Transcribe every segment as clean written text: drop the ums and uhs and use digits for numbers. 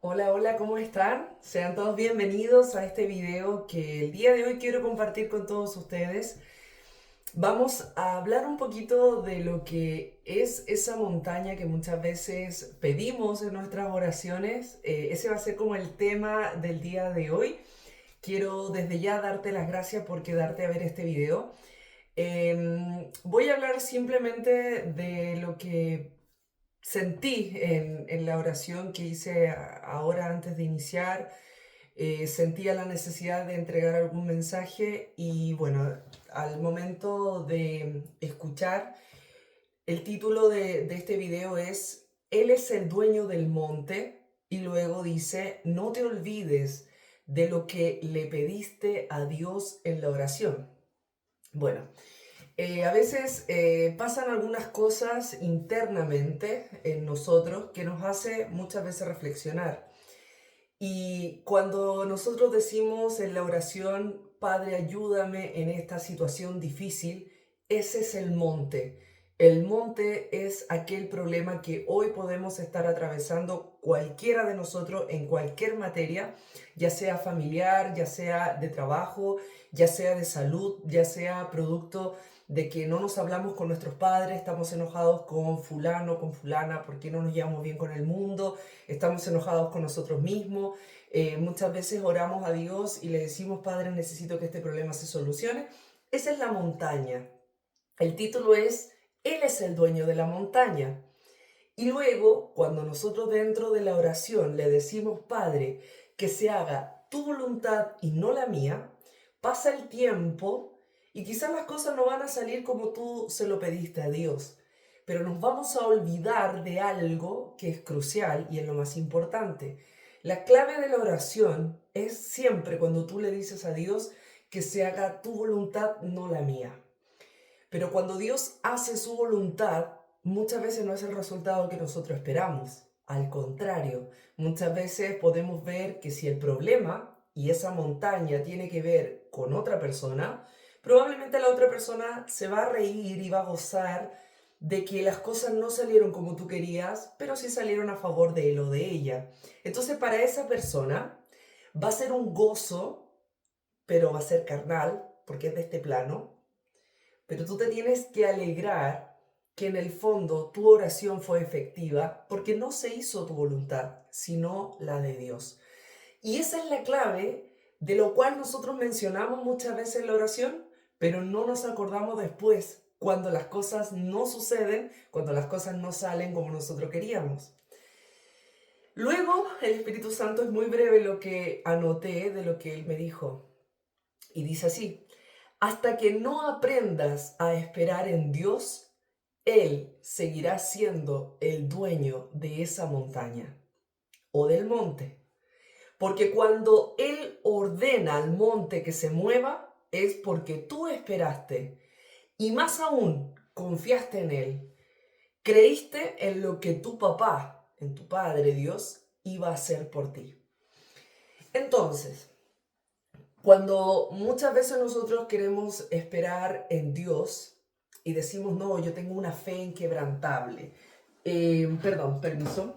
Hola, hola, ¿cómo están? Sean todos bienvenidos a este video que el día de hoy quiero compartir con todos ustedes. Vamos a hablar un poquito de lo que es esa montaña que muchas veces pedimos en nuestras oraciones. Ese va a ser como el tema del día de hoy. Quiero desde ya darte las gracias por quedarte a ver este video. Voy a hablar simplemente de lo que sentí en la oración que hice ahora antes de iniciar. Sentía la necesidad de entregar algún mensaje y bueno, al momento de escuchar, el título de este video es Él es el dueño del monte y luego dice, no te olvides de lo que le pediste a Dios en la oración. Bueno, a veces pasan algunas cosas internamente en nosotros que nos hace muchas veces reflexionar. Y cuando nosotros decimos en la oración, Padre, ayúdame en esta situación difícil, ese es el monte. El monte es aquel problema que hoy podemos estar atravesando cualquiera de nosotros en cualquier materia, ya sea familiar, ya sea de trabajo, ya sea de salud, ya sea producto de que no nos hablamos con nuestros padres, estamos enojados con fulano, con fulana, porque no nos llevamos bien con el mundo, estamos enojados con nosotros mismos. Muchas veces oramos a Dios y le decimos, Padre, necesito que este problema se solucione. Esa es la montaña. El título es, Él es el dueño de la montaña. Y luego, cuando nosotros dentro de la oración le decimos, Padre, que se haga tu voluntad y no la mía, pasa el tiempo y quizás las cosas no van a salir como tú se lo pediste a Dios, pero nos vamos a olvidar de algo que es crucial y es lo más importante. La clave de la oración es siempre cuando tú le dices a Dios que se haga tu voluntad, no la mía. Pero cuando Dios hace su voluntad, muchas veces no es el resultado que nosotros esperamos. Al contrario, muchas veces podemos ver que si el problema y esa montaña tiene que ver con otra persona, probablemente la otra persona se va a reír y va a gozar de que las cosas no salieron como tú querías, pero sí salieron a favor de él o de ella. Entonces para esa persona va a ser un gozo, pero va a ser carnal, porque es de este plano, pero tú te tienes que alegrar que en el fondo tu oración fue efectiva porque no se hizo tu voluntad, sino la de Dios. Y esa es la clave de lo cual nosotros mencionamos muchas veces en la oración, pero no nos acordamos después cuando las cosas no suceden, cuando las cosas no salen como nosotros queríamos. Luego, el Espíritu Santo es muy breve lo que anoté de lo que él me dijo. Y dice así, hasta que no aprendas a esperar en Dios, Él seguirá siendo el dueño de esa montaña o del monte. Porque cuando Él ordena al monte que se mueva, es porque tú esperaste y más aún confiaste en Él. Creíste en lo que tu papá, en tu Padre Dios, iba a hacer por ti. Entonces, cuando muchas veces nosotros queremos esperar en Dios y decimos, no, yo tengo una fe inquebrantable. Perdón, permiso.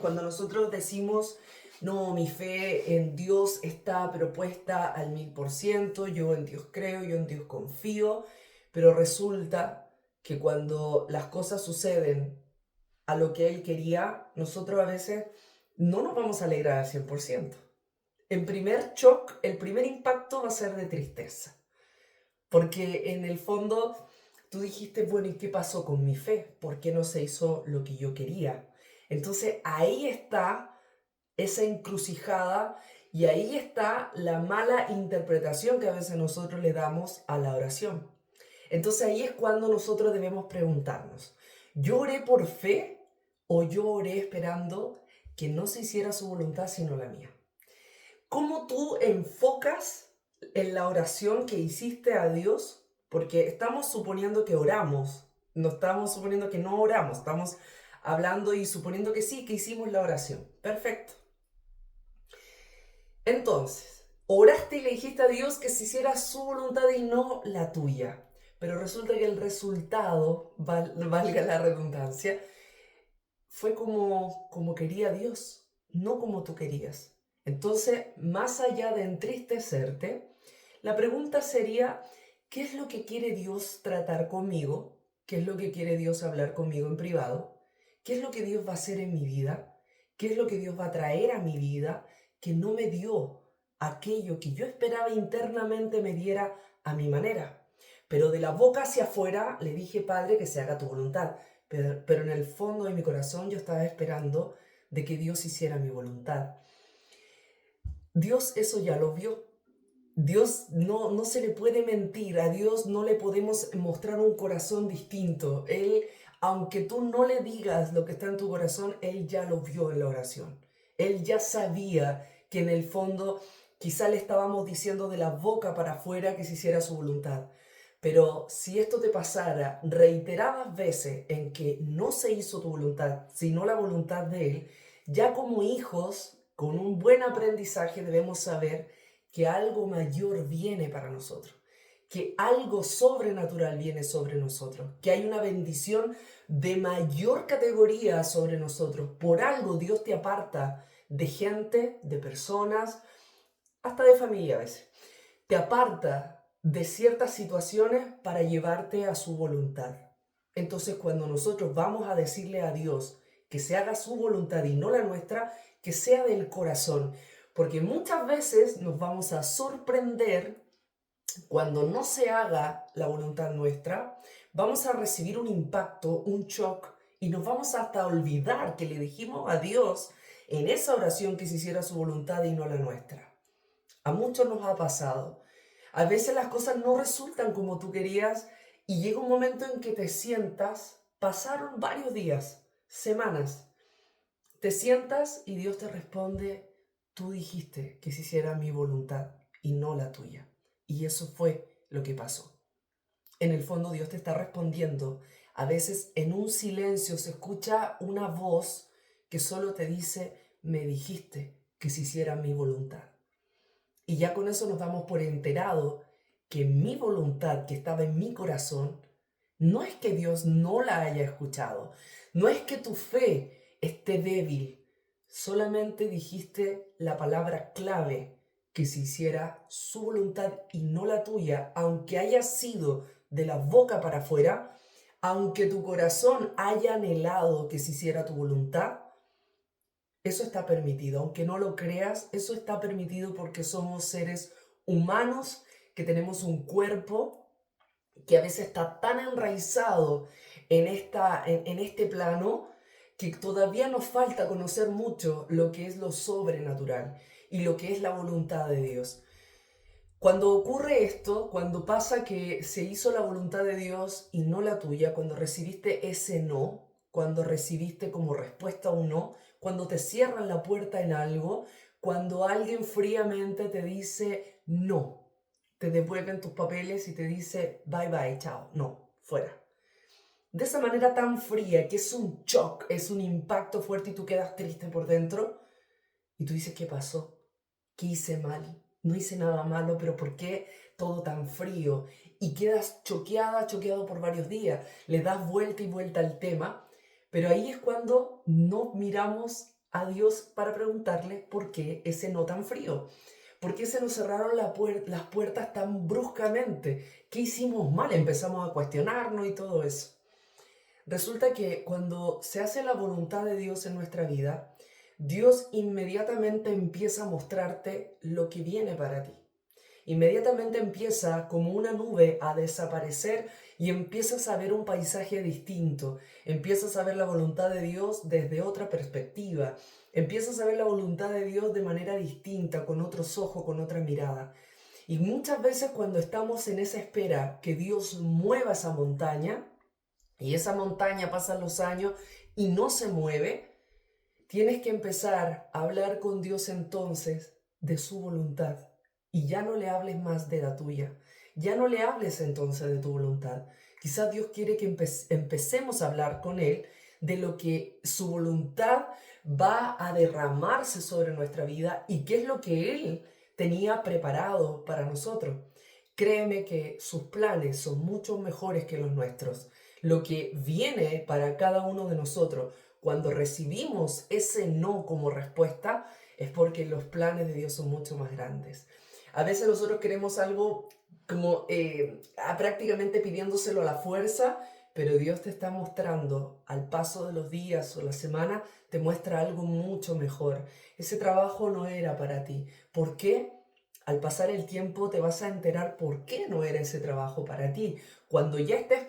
Cuando nosotros decimos, no, mi fe en Dios está pero puesta al 1000%, yo en Dios creo, yo en Dios confío, pero resulta que cuando las cosas suceden a lo que Él quería, nosotros a veces no nos vamos a alegrar al 100%. El primer shock, el primer impacto va a ser de tristeza, porque en el fondo tú dijiste, bueno, ¿y qué pasó con mi fe? ¿Por qué no se hizo lo que yo quería? Entonces ahí está esa encrucijada y ahí está la mala interpretación que a veces nosotros le damos a la oración. Entonces ahí es cuando nosotros debemos preguntarnos, ¿yo oré por fe o yo oré esperando que no se hiciera su voluntad sino la mía? ¿Cómo tú enfocas en la oración que hiciste a Dios? Porque estamos suponiendo que oramos, no estamos suponiendo que no oramos, estamos hablando y suponiendo que sí, que hicimos la oración. Perfecto. Entonces, oraste y le dijiste a Dios que se hiciera su voluntad y no la tuya. Pero resulta que el resultado, valga la redundancia, fue como quería Dios, no como tú querías. Entonces, más allá de entristecerte, la pregunta sería, ¿qué es lo que quiere Dios tratar conmigo? ¿Qué es lo que quiere Dios hablar conmigo en privado? ¿Qué es lo que Dios va a hacer en mi vida? ¿Qué es lo que Dios va a traer a mi vida que no me dio aquello que yo esperaba internamente me diera a mi manera? Pero de la boca hacia afuera le dije, Padre, que se haga tu voluntad. Pero en el fondo de mi corazón yo estaba esperando de que Dios hiciera mi voluntad. Dios eso ya lo vio. Dios no se le puede mentir, a Dios no le podemos mostrar un corazón distinto. Él, aunque tú no le digas lo que está en tu corazón, Él ya lo vio en la oración. Él ya sabía que en el fondo quizá le estábamos diciendo de la boca para afuera que se hiciera su voluntad. Pero si esto te pasara reiteradas veces en que no se hizo tu voluntad, sino la voluntad de Él, ya como hijos, con un buen aprendizaje debemos saber que algo mayor viene para nosotros, que algo sobrenatural viene sobre nosotros, que hay una bendición de mayor categoría sobre nosotros. Por algo Dios te aparta de gente, de personas, hasta de familia a veces. Te aparta de ciertas situaciones para llevarte a su voluntad. Entonces, cuando nosotros vamos a decirle a Dios que se haga su voluntad y no la nuestra, que sea del corazón, porque muchas veces nos vamos a sorprender cuando no se haga la voluntad nuestra, vamos a recibir un impacto, un shock, y nos vamos hasta olvidar que le dijimos a Dios en esa oración que se hiciera su voluntad y no la nuestra. A muchos nos ha pasado. A veces las cosas no resultan como tú querías y llega un momento en que te sientas, pasaron varios días, semanas, te sientas y Dios te responde, tú dijiste que se hiciera mi voluntad y no la tuya. Y eso fue lo que pasó. En el fondo Dios te está respondiendo. A veces en un silencio se escucha una voz que solo te dice, me dijiste que se hiciera mi voluntad. Y ya con eso nos damos por enterado que mi voluntad que estaba en mi corazón, no es que Dios no la haya escuchado, no es que tu fe esté débil, solamente dijiste la palabra clave, que se hiciera su voluntad y no la tuya, aunque haya sido de la boca para afuera, aunque tu corazón haya anhelado que se hiciera tu voluntad. Eso está permitido, aunque no lo creas, eso está permitido porque somos seres humanos que tenemos un cuerpo que a veces está tan enraizado en este plano que todavía nos falta conocer mucho lo que es lo sobrenatural y lo que es la voluntad de Dios. Cuando ocurre esto, cuando pasa que se hizo la voluntad de Dios y no la tuya, cuando recibiste ese no, cuando recibiste como respuesta un no, cuando te cierran la puerta en algo, cuando alguien fríamente te dice no, te devuelven tus papeles y te dice bye bye, chao, no, fuera. De esa manera tan fría que es un shock, es un impacto fuerte y tú quedas triste por dentro y tú dices, ¿qué pasó? ¿Qué hice mal? No hice nada malo, pero ¿por qué todo tan frío? Y quedas choqueado por varios días. Le das vuelta y vuelta al tema, pero ahí es cuando no miramos a Dios para preguntarle por qué ese no tan frío. ¿Por qué se nos cerraron las puertas tan bruscamente? ¿Qué hicimos mal? Empezamos a cuestionarnos y todo eso. Resulta que cuando se hace la voluntad de Dios en nuestra vida, Dios inmediatamente empieza a mostrarte lo que viene para ti. Inmediatamente empieza como una nube a desaparecer y empiezas a ver un paisaje distinto. Empiezas a ver la voluntad de Dios desde otra perspectiva. Empiezas a ver la voluntad de Dios de manera distinta, con otros ojos, con otra mirada. Y muchas veces cuando estamos en esa espera que Dios mueva esa montaña, y esa montaña pasan los años y no se mueve, tienes que empezar a hablar con Dios entonces de su voluntad y ya no le hables más de la tuya. Ya no le hables entonces de tu voluntad. Quizás Dios quiere que empecemos a hablar con Él de lo que su voluntad va a derramarse sobre nuestra vida y qué es lo que Él tenía preparado para nosotros. Créeme que sus planes son mucho mejores que los nuestros. Lo que viene para cada uno de nosotros cuando recibimos ese no como respuesta, es porque los planes de Dios son mucho más grandes. A veces nosotros queremos algo como prácticamente pidiéndoselo a la fuerza, pero Dios te está mostrando al paso de los días o la semana, te muestra algo mucho mejor. Ese trabajo no era para ti. ¿Por qué? Al pasar el tiempo te vas a enterar por qué no era ese trabajo para ti. Cuando ya estés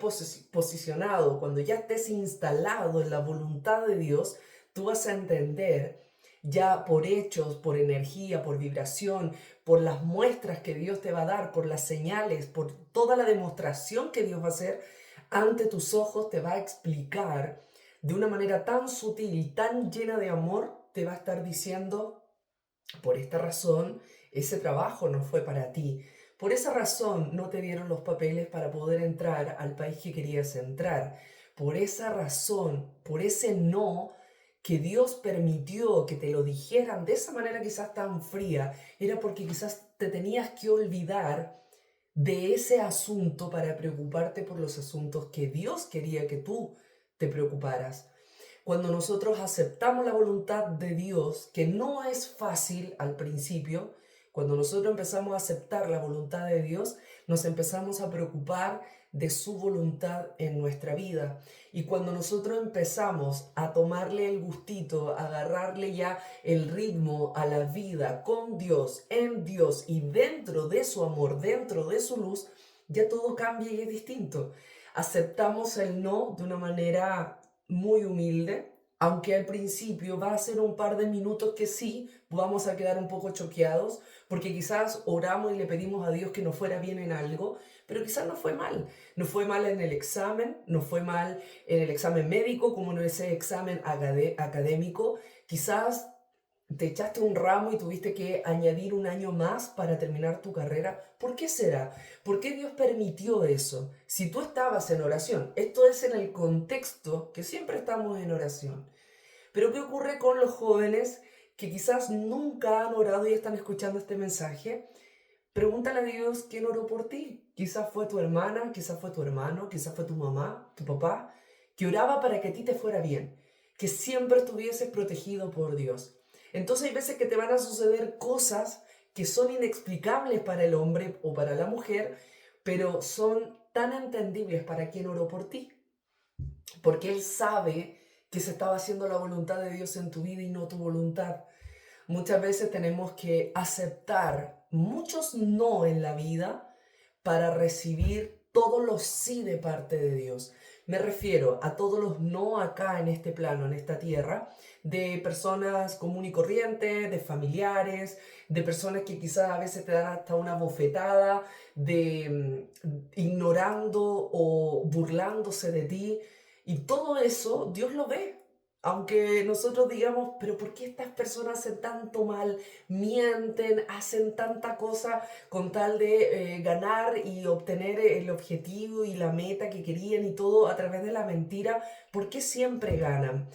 posicionado, cuando ya estés instalado en la voluntad de Dios, tú vas a entender ya por hechos, por energía, por vibración, por las muestras que Dios te va a dar, por las señales, por toda la demostración que Dios va a hacer ante tus ojos, te va a explicar de una manera tan sutil y tan llena de amor, te va a estar diciendo, por esta razón, ese trabajo no fue para ti. Por esa razón no te dieron los papeles para poder entrar al país que querías entrar. Por esa razón, por ese no que Dios permitió que te lo dijeran de esa manera quizás tan fría, era porque quizás te tenías que olvidar de ese asunto para preocuparte por los asuntos que Dios quería que tú te preocuparas. Cuando nosotros aceptamos la voluntad de Dios, que no es fácil al principio, cuando nosotros empezamos a aceptar la voluntad de Dios, nos empezamos a preocupar de su voluntad en nuestra vida. Y cuando nosotros empezamos a tomarle el gustito, a agarrarle ya el ritmo a la vida con Dios, en Dios y dentro de su amor, dentro de su luz, ya todo cambia y es distinto. Aceptamos el no de una manera muy humilde, aunque al principio va a ser un par de minutos que sí, vamos a quedar un poco choqueados, porque quizás oramos y le pedimos a Dios que nos fuera bien en algo, pero quizás no fue mal. No fue mal en el examen, no fue mal en el examen médico, como en ese examen académico. Quizás te echaste un ramo y tuviste que añadir un año más para terminar tu carrera. ¿Por qué será? ¿Por qué Dios permitió eso? Si tú estabas en oración, esto es en el contexto que siempre estamos en oración. Pero ¿qué ocurre con los jóvenes que quizás nunca han orado y están escuchando este mensaje? Pregúntale a Dios quién oró por ti. Quizás fue tu hermana, quizás fue tu hermano, quizás fue tu mamá, tu papá, que oraba para que a ti te fuera bien, que siempre estuvieses protegido por Dios. Entonces hay veces que te van a suceder cosas que son inexplicables para el hombre o para la mujer, pero son tan entendibles para quien oró por ti, porque Él sabe que se estaba haciendo la voluntad de Dios en tu vida y no tu voluntad. Muchas veces tenemos que aceptar muchos no en la vida para recibir todos los sí de parte de Dios. Me refiero a todos los no acá en este plano, en esta tierra, de personas común y corriente, de familiares, de personas que quizás a veces te dan hasta una bofetada, de ignorando o burlándose de ti. Y todo eso Dios lo ve. Aunque nosotros digamos, pero ¿por qué estas personas hacen tanto mal? Mienten, hacen tanta cosa con tal de ganar y obtener el objetivo y la meta que querían y todo a través de la mentira. ¿Por qué siempre ganan?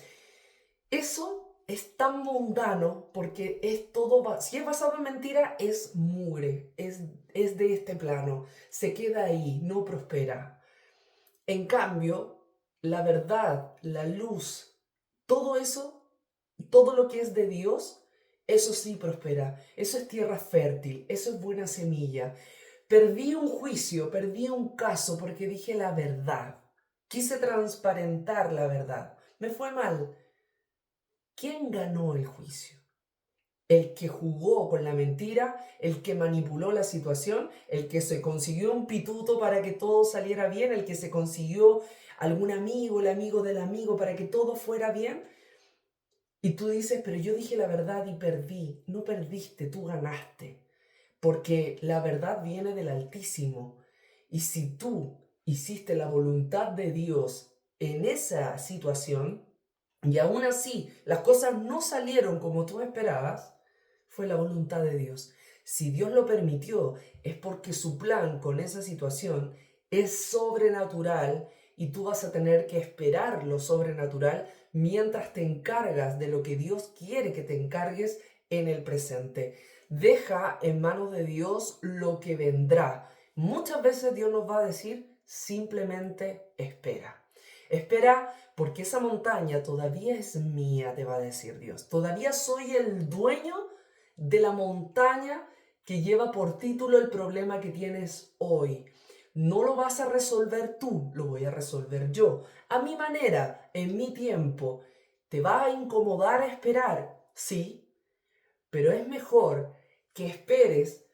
Eso es tan mundano porque es todo, si es basado en mentira, es mugre, es de este plano, se queda ahí, no prospera. En cambio, la verdad, la luz, todo eso, todo lo que es de Dios, eso sí prospera. Eso es tierra fértil, eso es buena semilla. Perdí un juicio, perdí un caso porque dije la verdad. Quise transparentar la verdad. Me fue mal. ¿Quién ganó el juicio? El que jugó con la mentira, el que manipuló la situación, el que se consiguió un pituto para que todo saliera bien, el que se consiguió algún amigo, el amigo del amigo para que todo fuera bien. Y tú dices, pero yo dije la verdad y perdí. No perdiste, tú ganaste. Porque la verdad viene del Altísimo. Y si tú hiciste la voluntad de Dios en esa situación, y aún así las cosas no salieron como tú esperabas, fue la voluntad de Dios. Si Dios lo permitió, es porque su plan con esa situación es sobrenatural y tú vas a tener que esperar lo sobrenatural mientras te encargas de lo que Dios quiere que te encargues en el presente. Deja en manos de Dios lo que vendrá. Muchas veces Dios nos va a decir simplemente espera. Espera porque esa montaña todavía es mía, te va a decir Dios. Todavía soy el dueño de la montaña que lleva por título el problema que tienes hoy. No lo vas a resolver tú, lo voy a resolver yo. A mi manera, en mi tiempo. ¿Te va a incomodar esperar? Sí, pero es mejor que esperes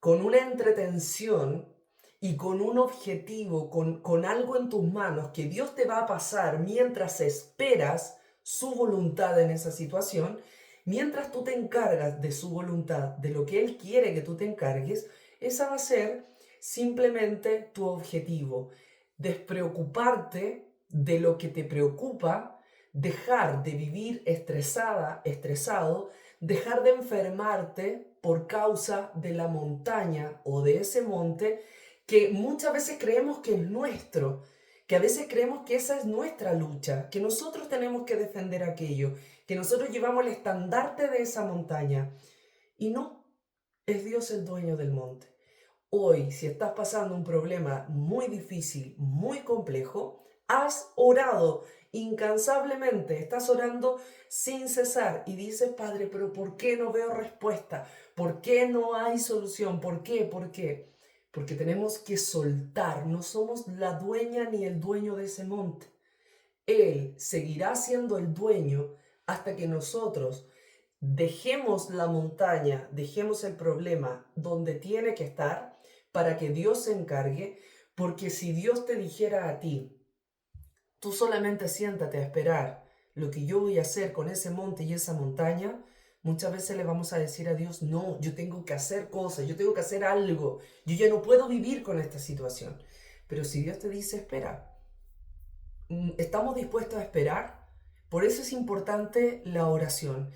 con una entretención y con un objetivo, con algo en tus manos que Dios te va a pasar mientras esperas su voluntad en esa situación, mientras tú te encargas de su voluntad, de lo que Él quiere que tú te encargues, esa va a ser simplemente tu objetivo. Despreocuparte de lo que te preocupa, dejar de vivir estresada, estresado, dejar de enfermarte por causa de la montaña o de ese monte que muchas veces creemos que es nuestro, que a veces creemos que esa es nuestra lucha, que nosotros tenemos que defender aquello, que nosotros llevamos el estandarte de esa montaña. Y no, es Dios el dueño del monte. Hoy, si estás pasando un problema muy difícil, muy complejo, has orado incansablemente, estás orando sin cesar y dices, Padre, pero ¿por qué no veo respuesta? ¿Por qué no hay solución? ¿Por qué? ¿Por qué? Porque tenemos que soltar, no somos la dueña ni el dueño de ese monte. Él seguirá siendo el dueño hasta que nosotros dejemos la montaña, dejemos el problema donde tiene que estar para que Dios se encargue, porque si Dios te dijera a ti, tú solamente siéntate a esperar lo que yo voy a hacer con ese monte y esa montaña, muchas veces le vamos a decir a Dios, no, yo tengo que hacer cosas, yo tengo que hacer algo, yo ya no puedo vivir con esta situación. Pero si Dios te dice, espera, ¿estamos dispuestos a esperar? Por eso es importante la oración.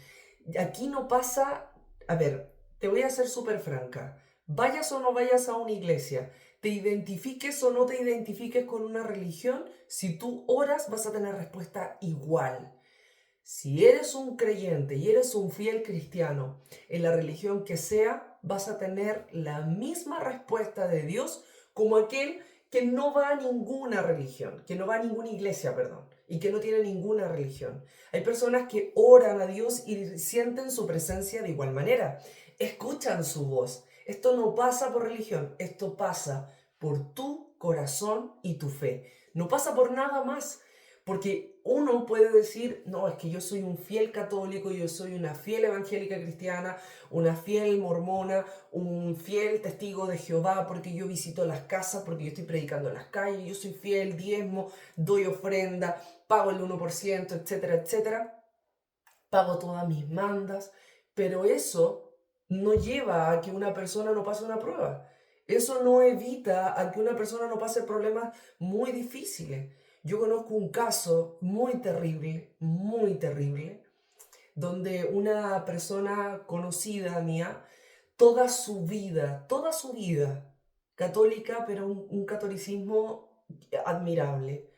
Aquí no pasa, a ver, te voy a ser súper franca. Vayas o no vayas a una iglesia, te identifiques o no te identifiques con una religión, si tú oras vas a tener respuesta igual. Si eres un creyente y eres un fiel cristiano en la religión que sea, vas a tener la misma respuesta de Dios como aquel que no va a ninguna religión, que no va a ninguna iglesia, perdón, y que no tiene ninguna religión. Hay personas que oran a Dios y sienten su presencia de igual manera, escuchan su voz. Esto no pasa por religión, esto pasa por tu corazón y tu fe. No pasa por nada más. Porque uno puede decir, no, es que yo soy un fiel católico, yo soy una fiel evangélica cristiana, una fiel mormona, un fiel testigo de Jehová, porque yo visito las casas, porque yo estoy predicando en las calles, yo soy fiel, diezmo, doy ofrenda, pago el 1%, etcétera, etcétera. Pago todas mis mandas, pero eso no lleva a que una persona no pase una prueba. Eso no evita a que una persona no pase problemas muy difíciles. Yo conozco un caso muy terrible, donde una persona conocida mía, toda su vida, católica, pero un catolicismo admirable,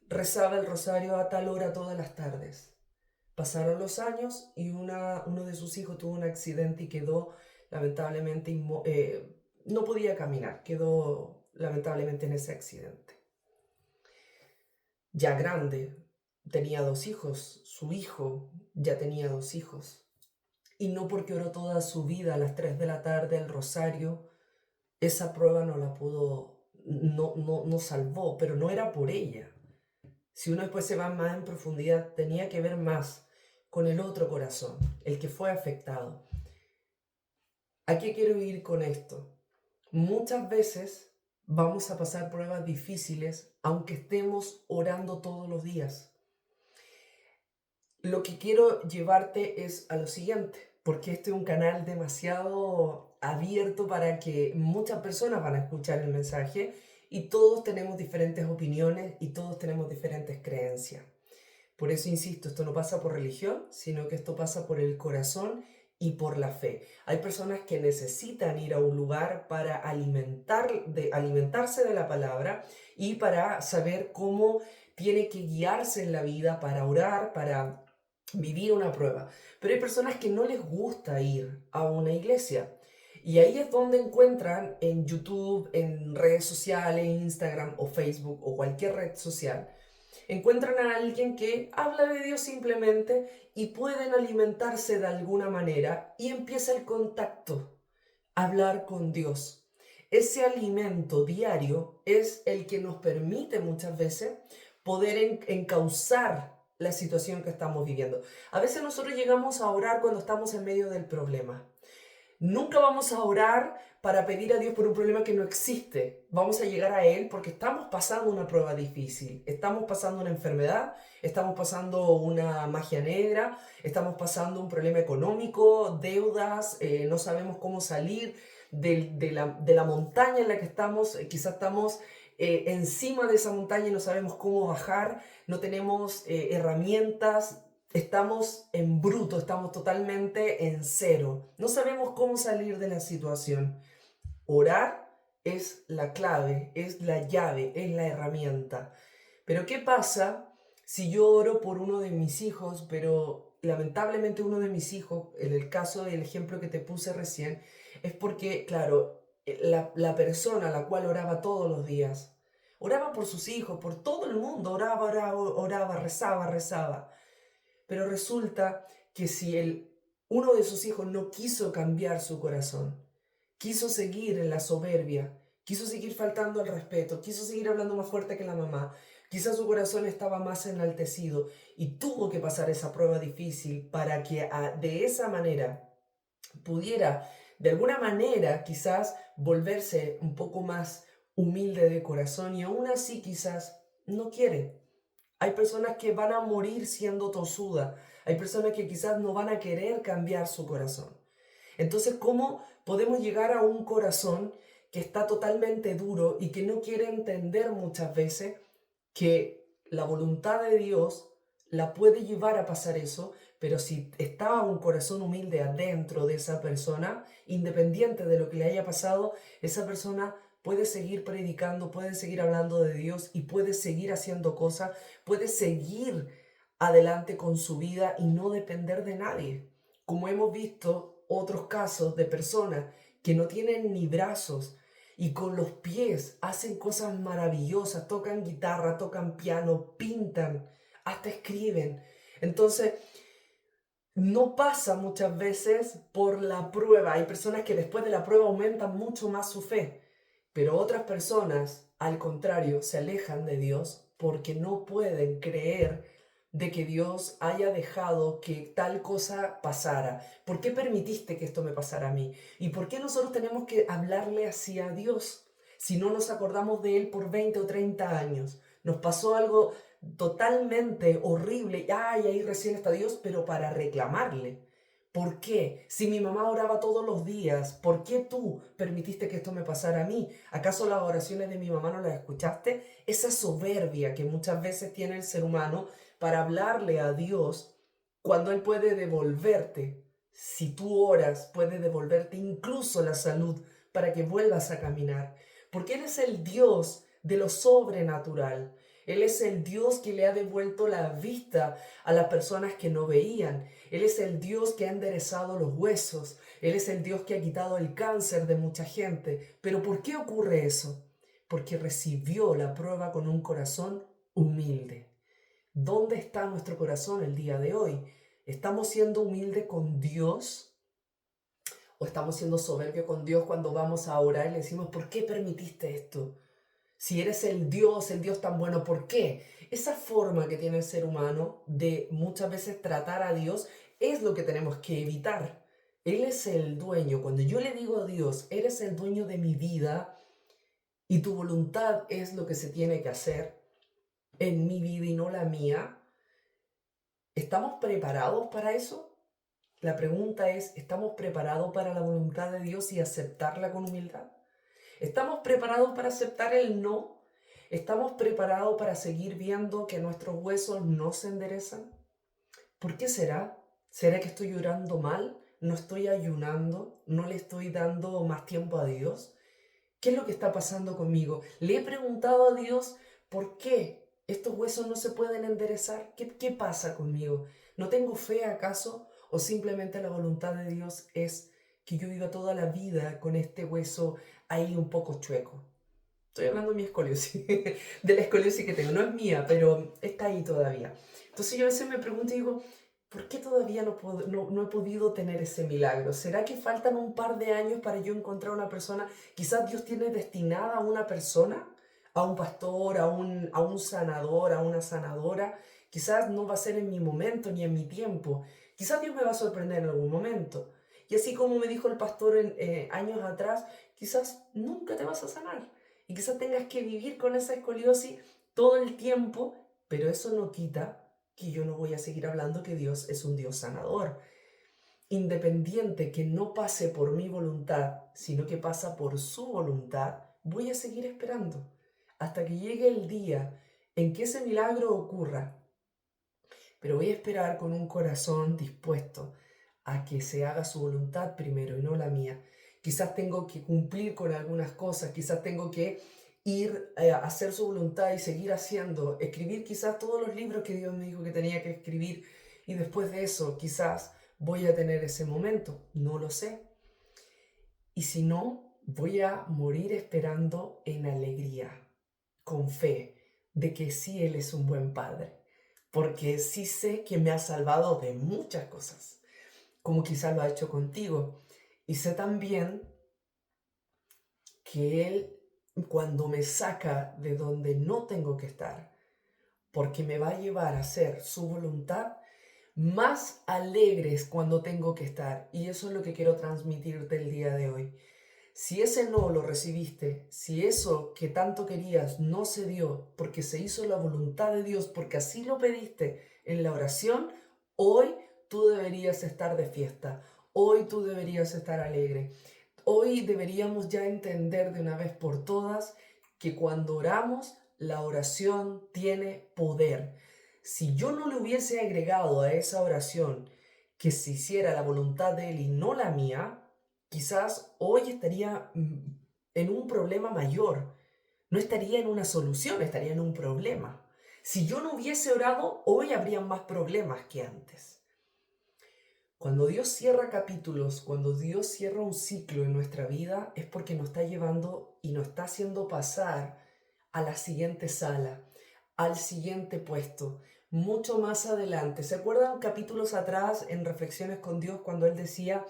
rezaba el rosario a tal hora todas las tardes. Pasaron los años y uno de sus hijos tuvo un accidente y quedó lamentablemente, no podía caminar, quedó lamentablemente en ese accidente. Ya grande, tenía 2 hijos, su hijo ya tenía 2 hijos. Y no porque oró toda su vida a las 3 de la tarde el rosario, esa prueba no la pudo, no salvó, pero no era por ella. Si uno después se va más en profundidad, tenía que ver más con el otro corazón, el que fue afectado. ¿A qué quiero ir con esto? Muchas veces vamos a pasar pruebas difíciles aunque estemos orando todos los días. Lo que quiero llevarte es a lo siguiente, porque este es un canal demasiado abierto para que muchas personas van a escuchar el mensaje y todos tenemos diferentes opiniones y todos tenemos diferentes creencias. Por eso insisto, esto no pasa por religión, sino que esto pasa por el corazón y por la fe. Hay personas que necesitan ir a un lugar para alimentarse de la palabra y para saber cómo tiene que guiarse en la vida, para orar, para vivir una prueba. Pero hay personas que no les gusta ir a una iglesia. Y ahí es donde encuentran en YouTube, en redes sociales, Instagram o Facebook o cualquier red social, Encuentran a alguien que habla de Dios simplemente y pueden alimentarse de alguna manera y empieza el contacto, hablar con Dios. Ese alimento diario es el que nos permite muchas veces poder encauzar la situación que estamos viviendo. A veces nosotros llegamos a orar cuando estamos en medio del problema. Nunca vamos a orar para pedir a Dios por un problema que no existe. Vamos a llegar a Él porque estamos pasando una prueba difícil. Estamos pasando una enfermedad, estamos pasando una magia negra, estamos pasando un problema económico, deudas, no sabemos cómo salir de la montaña en la que estamos. Quizás estamos encima de esa montaña y no sabemos cómo bajar, no tenemos herramientas. Estamos en bruto, estamos totalmente en cero. No sabemos cómo salir de la situación. Orar es la clave, es la llave, es la herramienta. Pero ¿qué pasa si yo oro por uno de mis hijos, pero lamentablemente uno de mis hijos, en el caso del ejemplo que te puse recién, es porque, claro, la persona a la cual oraba todos los días, oraba por sus hijos, por todo el mundo, oraba, rezaba. Pero resulta que si uno de sus hijos no quiso cambiar su corazón, quiso seguir en la soberbia, quiso seguir faltando al respeto, quiso seguir hablando más fuerte que la mamá, quizás su corazón estaba más enaltecido y tuvo que pasar esa prueba difícil para que de esa manera pudiera, de alguna manera, quizás volverse un poco más humilde de corazón y aún así quizás no quiere. Hay personas que van a morir siendo tosudas. Hay personas que quizás no van a querer cambiar su corazón. Entonces, ¿cómo podemos llegar a un corazón que está totalmente duro y que no quiere entender muchas veces que la voluntad de Dios la puede llevar a pasar eso, pero si está un corazón humilde adentro de esa persona, independiente de lo que le haya pasado, esa persona puede seguir predicando, puede seguir hablando de Dios y puede seguir haciendo cosas, puede seguir adelante con su vida y no depender de nadie. Como hemos visto otros casos de personas que no tienen ni brazos y con los pies hacen cosas maravillosas, tocan guitarra, tocan piano, pintan, hasta escriben. Entonces, no pasa muchas veces por la prueba. Hay personas que después de la prueba aumentan mucho más su fe, pero otras personas, al contrario, se alejan de Dios porque no pueden creer de que Dios haya dejado que tal cosa pasara. ¿Por qué permitiste que esto me pasara a mí? ¿Y por qué nosotros tenemos que hablarle así a Dios si no nos acordamos de Él por 20 o 30 años? Nos pasó algo totalmente horrible. Ay, ahí recién está Dios, pero para reclamarle. ¿Por qué? Si mi mamá oraba todos los días, ¿por qué tú permitiste que esto me pasara a mí? ¿Acaso las oraciones de mi mamá no las escuchaste? Esa soberbia que muchas veces tiene el ser humano para hablarle a Dios cuando Él puede devolverte. Si tú oras, puede devolverte incluso la salud para que vuelvas a caminar. Porque Él es el Dios de lo sobrenatural. Él es el Dios que le ha devuelto la vista a las personas que no veían. Él es el Dios que ha enderezado los huesos. Él es el Dios que ha quitado el cáncer de mucha gente. ¿Pero por qué ocurre eso? Porque recibió la prueba con un corazón humilde. ¿Dónde está nuestro corazón el día de hoy? ¿Estamos siendo humildes con Dios? ¿O estamos siendo soberbios con Dios cuando vamos a orar y le decimos, ¿por qué permitiste esto? Si eres el Dios tan bueno, ¿por qué? Esa forma que tiene el ser humano de muchas veces tratar a Dios es lo que tenemos que evitar. Él es el dueño. Cuando yo le digo a Dios, eres el dueño de mi vida y tu voluntad es lo que se tiene que hacer en mi vida y no la mía, ¿estamos preparados para eso? La pregunta es, ¿estamos preparados para la voluntad de Dios y aceptarla con humildad? ¿Estamos preparados para aceptar el no? ¿Estamos preparados para seguir viendo que nuestros huesos no se enderezan? ¿Por qué será? ¿Será que estoy llorando mal? ¿No estoy ayunando? ¿No le estoy dando más tiempo a Dios? ¿Qué es lo que está pasando conmigo? Le he preguntado a Dios por qué estos huesos no se pueden enderezar. ¿Qué pasa conmigo? ¿No tengo fe acaso? ¿O simplemente la voluntad de Dios es que yo viva toda la vida con este hueso ahí un poco chueco? Estoy hablando de mi escoliosis, de la escoliosis que tengo. No es mía, pero está ahí todavía. Entonces yo a veces me pregunto y digo, ¿por qué todavía no he podido tener ese milagro? ¿Será que faltan un par de años para yo encontrar una persona? Quizás Dios tiene destinada a una persona, a un pastor, a un sanador, a una sanadora. Quizás no va a ser en mi momento ni en mi tiempo. Quizás Dios me va a sorprender en algún momento. Y así como me dijo el pastor años atrás, quizás nunca te vas a sanar. Y quizás tengas que vivir con esa escoliosis todo el tiempo, pero eso no quita que yo no voy a seguir hablando que Dios es un Dios sanador. Independiente que no pase por mi voluntad, sino que pasa por su voluntad, voy a seguir esperando hasta que llegue el día en que ese milagro ocurra. Pero voy a esperar con un corazón dispuesto a que se haga su voluntad primero y no la mía. Quizás tengo que cumplir con algunas cosas, quizás tengo que ir a hacer su voluntad y seguir haciendo, escribir quizás todos los libros que Dios me dijo que tenía que escribir y después de eso quizás voy a tener ese momento, no lo sé. Y si no, voy a morir esperando en alegría, con fe, de que sí Él es un buen Padre, porque sí sé que me ha salvado de muchas cosas, como quizás lo ha hecho contigo. Y sé también que Él, cuando me saca de donde no tengo que estar, porque me va a llevar a hacer su voluntad, más alegres cuando tengo que estar. Y eso es lo que quiero transmitirte el día de hoy. Si ese no lo recibiste, si eso que tanto querías no se dio porque se hizo la voluntad de Dios, porque así lo pediste en la oración, hoy tú deberías estar de fiesta, hoy tú deberías estar alegre. Hoy deberíamos ya entender de una vez por todas que cuando oramos, la oración tiene poder. Si yo no le hubiese agregado a esa oración que se hiciera la voluntad de Él y no la mía, quizás hoy estaría en un problema mayor. No estaría en una solución, estaría en un problema. Si yo no hubiese orado, hoy habría más problemas que antes. Cuando Dios cierra capítulos, cuando Dios cierra un ciclo en nuestra vida, es porque nos está llevando y nos está haciendo pasar a la siguiente sala, al siguiente puesto, mucho más adelante. ¿Se acuerdan capítulos atrás en Reflexiones con Dios cuando Él decía,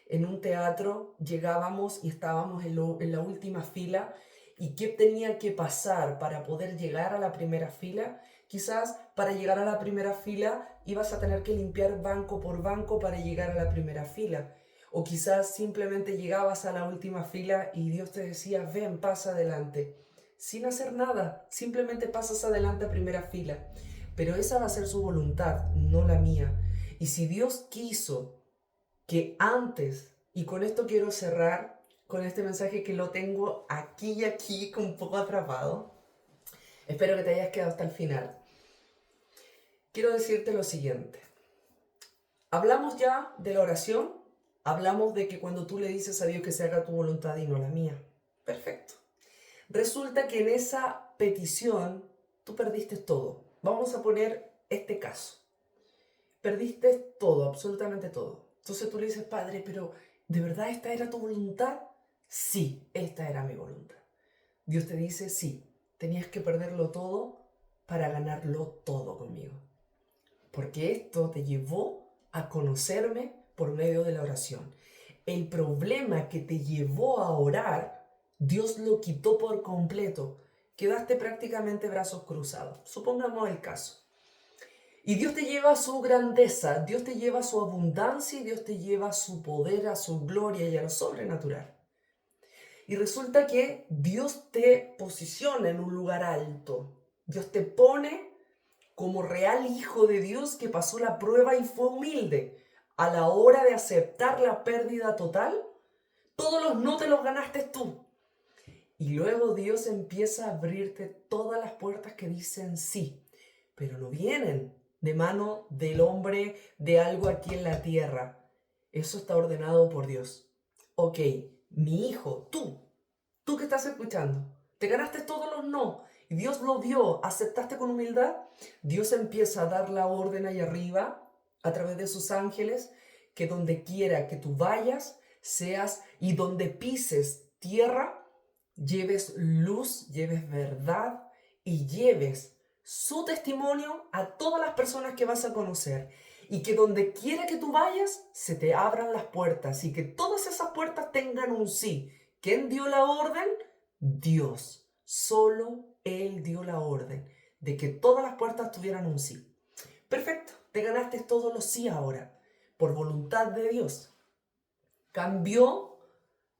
en un teatro llegábamos y estábamos en la última fila y qué tenía que pasar para poder llegar a la primera fila? Quizás para llegar a la primera fila ibas a tener que limpiar banco por banco para llegar a la primera fila. O quizás simplemente llegabas a la última fila y Dios te decía, ven, pasa adelante. Sin hacer nada, simplemente pasas adelante a primera fila. Pero esa va a ser su voluntad, no la mía. Y si Dios quiso que antes, y con esto quiero cerrar con este mensaje que lo tengo aquí y aquí, un poco atrapado. Espero que te hayas quedado hasta el final. Quiero decirte lo siguiente. Hablamos ya de la oración, hablamos de que cuando tú le dices a Dios que se haga tu voluntad y no la mía. Perfecto. Resulta que en esa petición tú perdiste todo. Vamos a poner este caso. Perdiste todo, absolutamente todo. Entonces tú le dices, Padre, pero ¿de verdad esta era tu voluntad? Sí, esta era mi voluntad. Dios te dice, sí, tenías que perderlo todo para ganarlo todo conmigo. Porque esto te llevó a conocerme por medio de la oración. El problema que te llevó a orar, Dios lo quitó por completo. Quedaste prácticamente brazos cruzados. Supongamos el caso. Y Dios te lleva a su grandeza, Dios te lleva a su abundancia y Dios te lleva a su poder, a su gloria y a lo sobrenatural. Y resulta que Dios te posiciona en un lugar alto. Dios te pone como real hijo de Dios que pasó la prueba y fue humilde. A la hora de aceptar la pérdida total, todos los no te los ganaste tú. Y luego Dios empieza a abrirte todas las puertas que dicen sí, pero no vienen de mano del hombre, de algo aquí en la tierra. Eso está ordenado por Dios. Ok, mi hijo, tú que estás escuchando, te ganaste todos los no y Dios lo vio, aceptaste con humildad. Dios empieza a dar la orden ahí arriba a través de sus ángeles que donde quiera que tú vayas, seas y donde pises tierra, lleves luz, lleves verdad y lleves su testimonio a todas las personas que vas a conocer. Y que donde quiera que tú vayas, se te abran las puertas y que todas esas puertas tengan un sí. ¿Quién dio la orden? Dios. Solo Él dio la orden de que todas las puertas tuvieran un sí. Perfecto, te ganaste todos los sí ahora, por voluntad de Dios. Cambió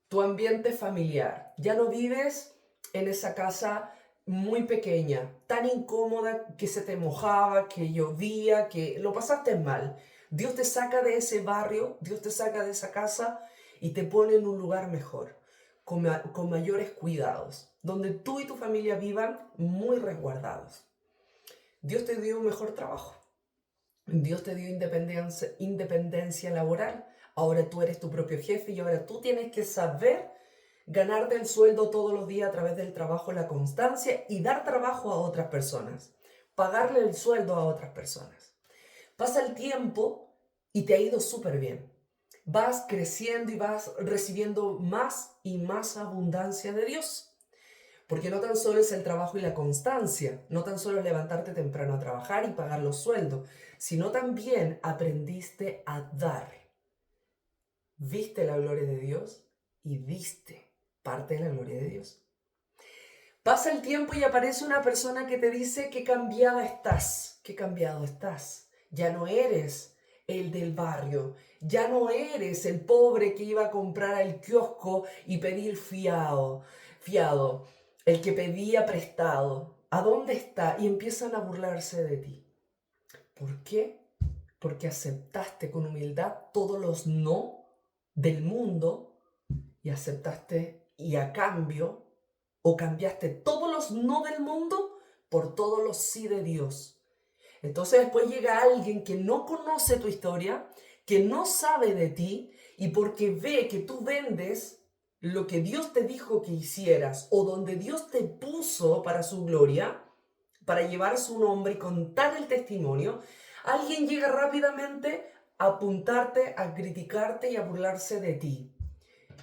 tu ambiente familiar. Ya no vives en esa casa muy pequeña, tan incómoda que se te mojaba, que llovía, que lo pasaste mal. Dios te saca de ese barrio, Dios te saca de esa casa y te pone en un lugar mejor, con mayores cuidados, donde tú y tu familia vivan muy resguardados. Dios te dio un mejor trabajo. Dios te dio independencia laboral. Ahora tú eres tu propio jefe y ahora tú tienes que saber ganarte el sueldo todos los días a través del trabajo, la constancia y dar trabajo a otras personas. Pagarle el sueldo a otras personas. Pasa el tiempo y te ha ido súper bien. Vas creciendo y vas recibiendo más y más abundancia de Dios. Porque no tan solo es el trabajo y la constancia, no tan solo es levantarte temprano a trabajar y pagar los sueldos, sino también aprendiste a dar. Viste la gloria de Dios y diste parte de la gloria de Dios. Pasa el tiempo y aparece una persona que te dice qué cambiada estás, qué cambiado estás. Ya no eres el del barrio, ya no eres el pobre que iba a comprar al kiosco y pedir fiado, el que pedía prestado. ¿A dónde está? Y empiezan a burlarse de ti. ¿Por qué? Porque aceptaste con humildad todos los no del mundo y aceptaste y a cambio o cambiaste todos los no del mundo por todos los sí de Dios. Entonces después llega alguien que no conoce tu historia, que no sabe de ti y porque ve que tú vendes lo que Dios te dijo que hicieras o donde Dios te puso para su gloria, para llevar su nombre y contar el testimonio, alguien llega rápidamente a apuntarte, a criticarte y a burlarse de ti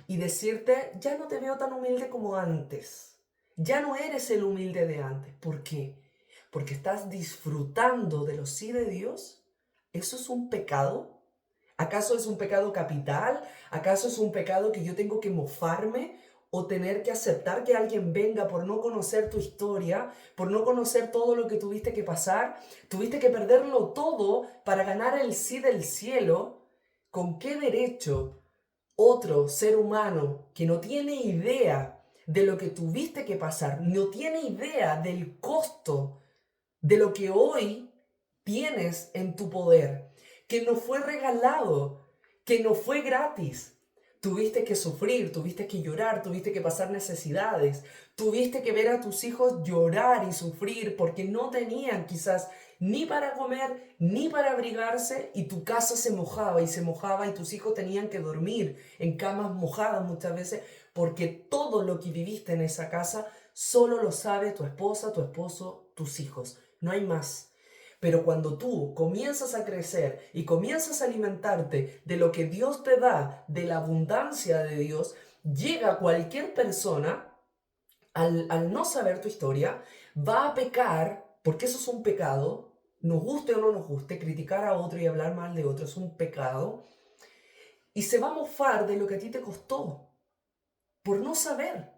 y decirte, ya no te veo tan humilde como antes. Ya no eres el humilde de antes. ¿Por qué? Porque estás disfrutando de los sí de Dios. ¿Eso es un pecado? ¿Acaso es un pecado capital? ¿Acaso es un pecado que yo tengo que mofarme o tener que aceptar que alguien venga por no conocer tu historia, por no conocer todo lo que tuviste que pasar? Tuviste que perderlo todo para ganar el sí del cielo. ¿Con qué derecho otro ser humano que no tiene idea de lo que tuviste que pasar, no tiene idea del costo de lo que hoy tienes en tu poder, que no fue regalado, que no fue gratis? Tuviste que sufrir, tuviste que llorar, tuviste que pasar necesidades, tuviste que ver a tus hijos llorar y sufrir porque no tenían quizás ni para comer, ni para abrigarse y tu casa se mojaba y tus hijos tenían que dormir en camas mojadas muchas veces porque todo lo que viviste en esa casa solo lo sabe tu esposa, tu esposo, tus hijos. No hay más. Pero cuando tú comienzas a crecer y comienzas a alimentarte de lo que Dios te da, de la abundancia de Dios, llega cualquier persona, al no saber tu historia, va a pecar, porque eso es un pecado, nos guste o no nos guste, criticar a otro y hablar mal de otro es un pecado, y se va a mofar de lo que a ti te costó, por no saber,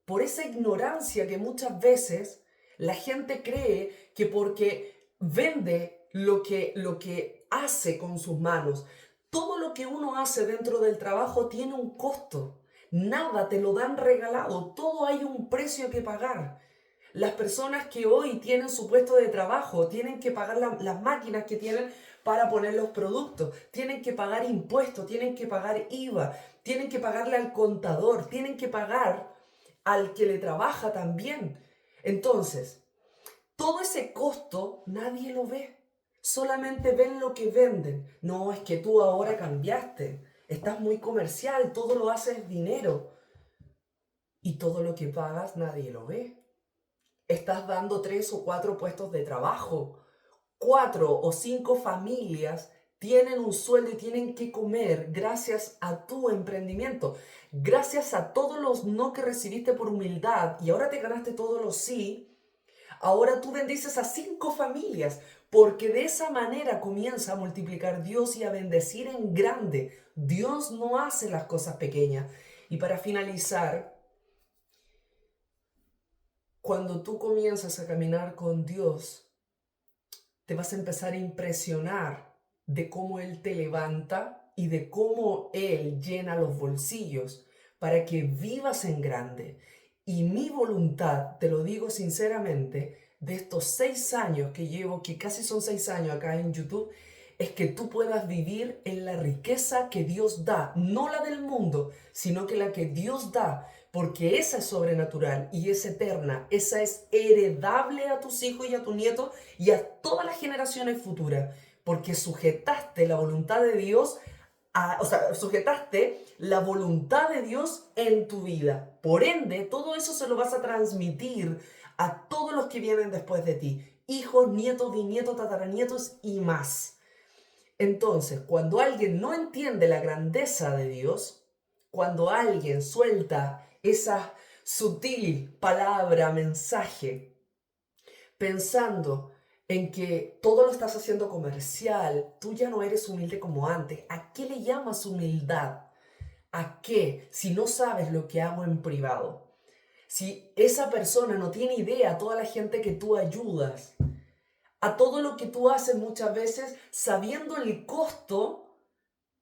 por esa ignorancia que muchas veces la gente cree que porque vende lo que hace con sus manos, todo lo que uno hace dentro del trabajo tiene un costo. Nada te lo dan regalado, todo hay un precio que pagar. Las personas que hoy tienen su puesto de trabajo tienen que pagar las máquinas que tienen para poner los productos, tienen que pagar impuestos, tienen que pagar IVA, tienen que pagarle al contador, tienen que pagar al que le trabaja también. Entonces, todo ese costo nadie lo ve. Solamente ven lo que venden. No, es que tú ahora cambiaste. Estás muy comercial, todo lo haces dinero. Y todo lo que pagas nadie lo ve. Estás dando 3 o 4 puestos de trabajo. 4 o 5 familias tienen un sueldo y tienen que comer gracias a tu emprendimiento, gracias a todos los no que recibiste por humildad y ahora te ganaste todos los sí. Ahora tú bendices a 5 familias, porque de esa manera comienza a multiplicar Dios y a bendecir en grande. Dios no hace las cosas pequeñas. Y para finalizar, cuando tú comienzas a caminar con Dios, te vas a empezar a impresionar de cómo Él te levanta y de cómo Él llena los bolsillos para que vivas en grande. Y mi voluntad, te lo digo sinceramente, de estos 6 años que llevo, que casi son 6 años acá en YouTube, es que tú puedas vivir en la riqueza que Dios da, no la del mundo, sino que la que Dios da, porque esa es sobrenatural y es eterna, esa es heredable a tus hijos y a tus nietos y a todas las generaciones futuras, porque sujetaste la voluntad de Dios, sujetaste la voluntad de Dios en tu vida. Por ende, todo eso se lo vas a transmitir a todos los que vienen después de ti, hijos, nietos, bisnietos, tataranietos y más. Entonces, cuando alguien no entiende la grandeza de Dios, cuando alguien suelta esa sutil palabra, mensaje, pensando en que todo lo estás haciendo comercial, tú ya no eres humilde como antes. ¿A qué le llamas humildad? ¿A qué? Si no sabes lo que hago en privado. Si esa persona no tiene idea, a toda la gente que tú ayudas, a todo lo que tú haces muchas veces sabiendo el costo,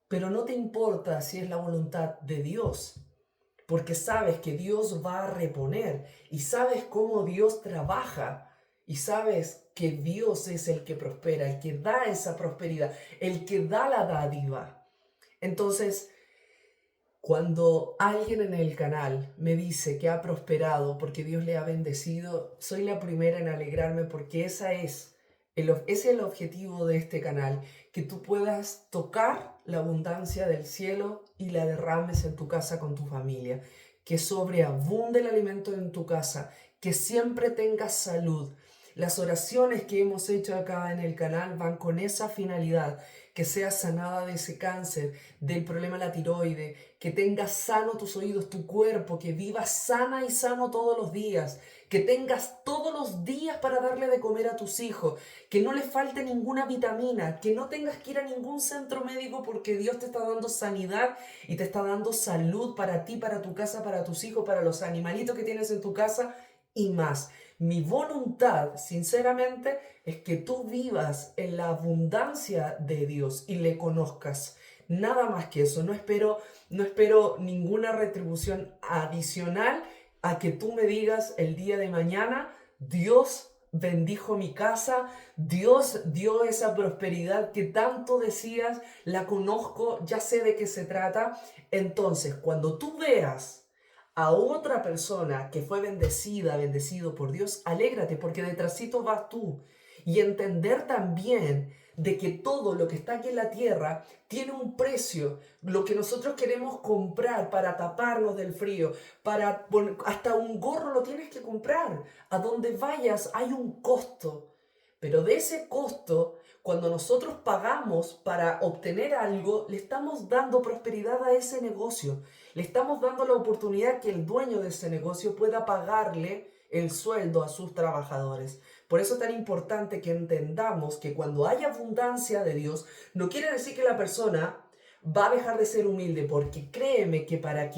pero no te importa si es la voluntad de Dios, porque sabes que Dios va a reponer y sabes cómo Dios trabaja y sabes que Dios es el que prospera, el que da esa prosperidad, el que da la dádiva. Entonces, cuando alguien en el canal me dice que ha prosperado porque Dios le ha bendecido, soy la primera en alegrarme porque ese es el objetivo de este canal, que tú puedas tocar la abundancia del cielo y la derrames en tu casa con tu familia, que sobreabunde el alimento en tu casa, que siempre tengas salud. Las oraciones que hemos hecho acá en el canal van con esa finalidad, que seas sanada de ese cáncer, del problema de la tiroide, que tengas sano tus oídos, tu cuerpo, que vivas sana y sano todos los días, que tengas todos los días para darle de comer a tus hijos, que no les falte ninguna vitamina, que no tengas que ir a ningún centro médico porque Dios te está dando sanidad y te está dando salud para ti, para tu casa, para tus hijos, para los animalitos que tienes en tu casa y más. Mi voluntad, sinceramente, es que tú vivas en la abundancia de Dios y le conozcas. Nada más que eso. No espero ninguna retribución adicional a que tú me digas el día de mañana, Dios bendijo mi casa, Dios dio esa prosperidad que tanto decías, la conozco, ya sé de qué se trata. Entonces, cuando tú veas a otra persona que fue bendecida, bendecido por Dios, alégrate porque detrásito vas tú. Y entender también de que todo lo que está aquí en la tierra tiene un precio. Lo que nosotros queremos comprar para taparnos del frío, hasta un gorro lo tienes que comprar. A donde vayas hay un costo. Pero de ese costo, cuando nosotros pagamos para obtener algo, le estamos dando prosperidad a ese negocio. Le estamos dando la oportunidad que el dueño de ese negocio pueda pagarle el sueldo a sus trabajadores. Por eso es tan importante que entendamos que cuando hay abundancia de Dios, no quiere decir que la persona va a dejar de ser humilde, porque créeme que para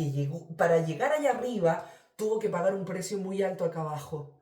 llegar allá arriba tuvo que pagar un precio muy alto acá abajo.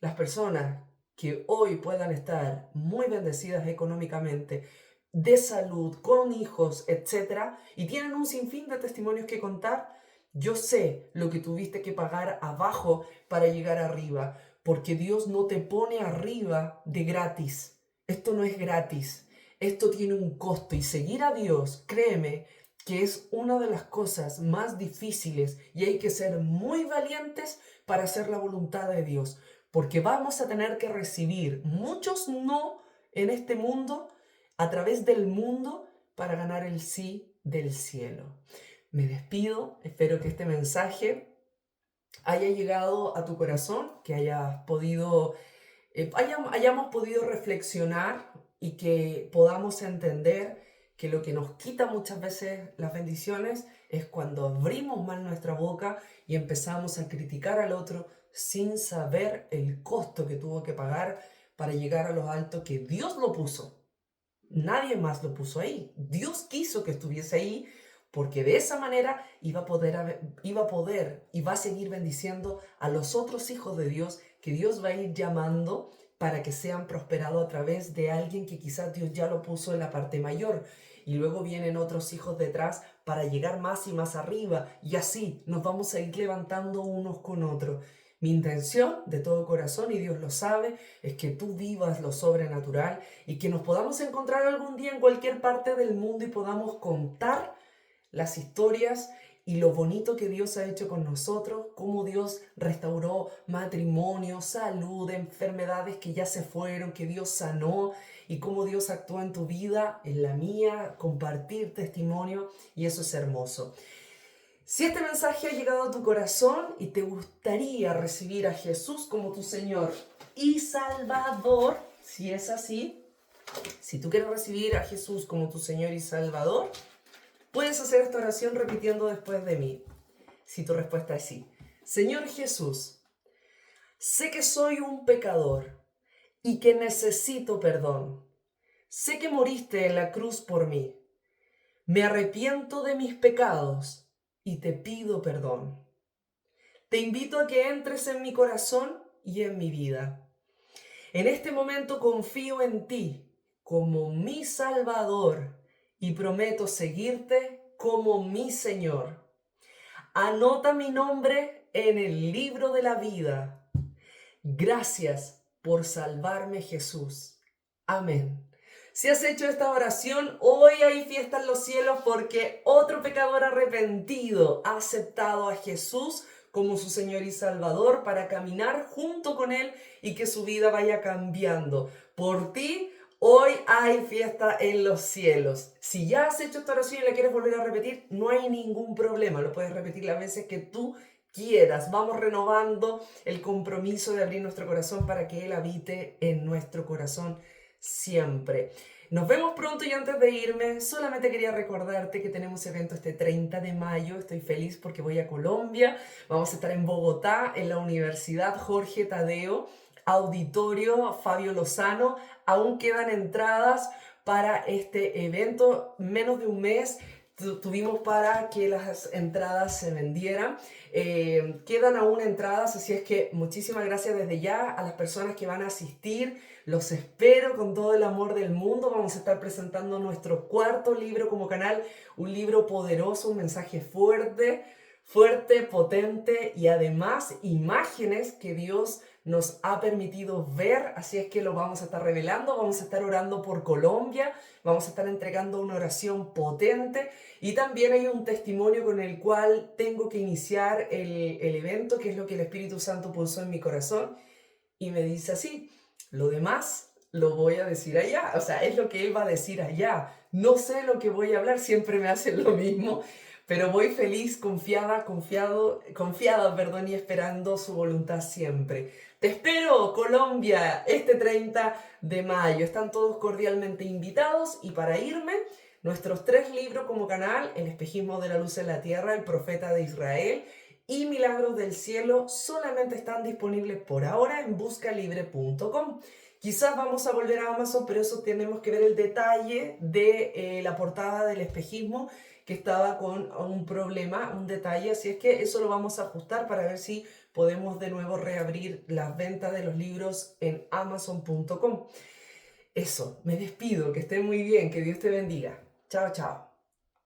Las personas que hoy puedan estar muy bendecidas económicamente, de salud, con hijos, etcétera, y tienen un sinfín de testimonios que contar, yo sé lo que tuviste que pagar abajo para llegar arriba, porque Dios no te pone arriba de gratis. Esto no es gratis, esto tiene un costo y seguir a Dios, créeme, que es una de las cosas más difíciles y hay que ser muy valientes para hacer la voluntad de Dios, porque vamos a tener que recibir muchos no en este mundo, a través del mundo, para ganar el sí del cielo. Me despido, espero que este mensaje haya llegado a tu corazón, que hayamos podido reflexionar y que podamos entender que lo que nos quita muchas veces las bendiciones es cuando abrimos mal nuestra boca y empezamos a criticar al otro sin saber el costo que tuvo que pagar para llegar a los altos que Dios lo puso. Nadie más lo puso ahí. Dios quiso que estuviese ahí porque de esa manera iba a poder y va a seguir bendiciendo a los otros hijos de Dios que Dios va a ir llamando para que sean prosperados a través de alguien que quizás Dios ya lo puso en la parte mayor. Y luego vienen otros hijos detrás para llegar más y más arriba. Y así nos vamos a ir levantando unos con otros. Mi intención de todo corazón, y Dios lo sabe, es que tú vivas lo sobrenatural y que nos podamos encontrar algún día en cualquier parte del mundo y podamos contar las historias y lo bonito que Dios ha hecho con nosotros, cómo Dios restauró matrimonio, salud, enfermedades que ya se fueron, que Dios sanó y cómo Dios actuó en tu vida, en la mía, compartir testimonio y eso es hermoso. Si este mensaje ha llegado a tu corazón y te gustaría recibir a Jesús como tu Señor y Salvador, si es así, si tú quieres recibir a Jesús como tu Señor y Salvador, puedes hacer esta oración repitiendo después de mí. Si tu respuesta es sí. Señor Jesús, sé que soy un pecador y que necesito perdón. Sé que moriste en la cruz por mí. Me arrepiento de mis pecados y te pido perdón. Te invito a que entres en mi corazón y en mi vida. En este momento confío en ti como mi Salvador y prometo seguirte como mi Señor. Anota mi nombre en el libro de la vida. Gracias por salvarme, Jesús. Amén. Si has hecho esta oración, hoy hay fiesta en los cielos porque otro pecador arrepentido ha aceptado a Jesús como su Señor y Salvador para caminar junto con Él y que su vida vaya cambiando. Por ti, hoy hay fiesta en los cielos. Si ya has hecho esta oración y la quieres volver a repetir, no hay ningún problema. Lo puedes repetir las veces que tú quieras. Vamos renovando el compromiso de abrir nuestro corazón para que Él habite en nuestro corazón siempre. Nos vemos pronto y antes de irme, solamente quería recordarte que tenemos evento este 30 de mayo. Estoy feliz porque voy a Colombia. Vamos a estar en Bogotá, en la Universidad Jorge Tadeo, Auditorio Fabio Lozano. Aún quedan entradas para este evento, menos de un mes tuvimos para que las entradas se vendieran. Quedan aún entradas, así es que muchísimas gracias desde ya a las personas que van a asistir. Los espero con todo el amor del mundo. Vamos a estar presentando nuestro cuarto libro como canal, un libro poderoso, un mensaje fuerte, potente y además imágenes que Dios nos ha permitido ver, así es que lo vamos a estar revelando, vamos a estar orando por Colombia, vamos a estar entregando una oración potente y también hay un testimonio con el cual tengo que iniciar el evento, que es lo que el Espíritu Santo puso en mi corazón y me dice así, lo demás lo voy a decir allá, o sea, es lo que Él va a decir allá, no sé lo que voy a hablar, siempre me hacen lo mismo, pero voy feliz, confiada, y esperando su voluntad siempre. Te espero, Colombia, este 30 de mayo. Están todos cordialmente invitados y para irme, nuestros 3 libros como canal, El espejismo de la luz en la tierra, El profeta de Israel y Milagros del cielo, solamente están disponibles por ahora en buscalibre.com. Quizás vamos a volver a Amazon, pero eso tenemos que ver el detalle de la portada del espejismo, que estaba con un problema, un detalle, así es que eso lo vamos a ajustar para ver si podemos de nuevo reabrir las ventas de los libros en amazon.com. Eso, me despido, que esté muy bien, que Dios te bendiga. Chao, chao.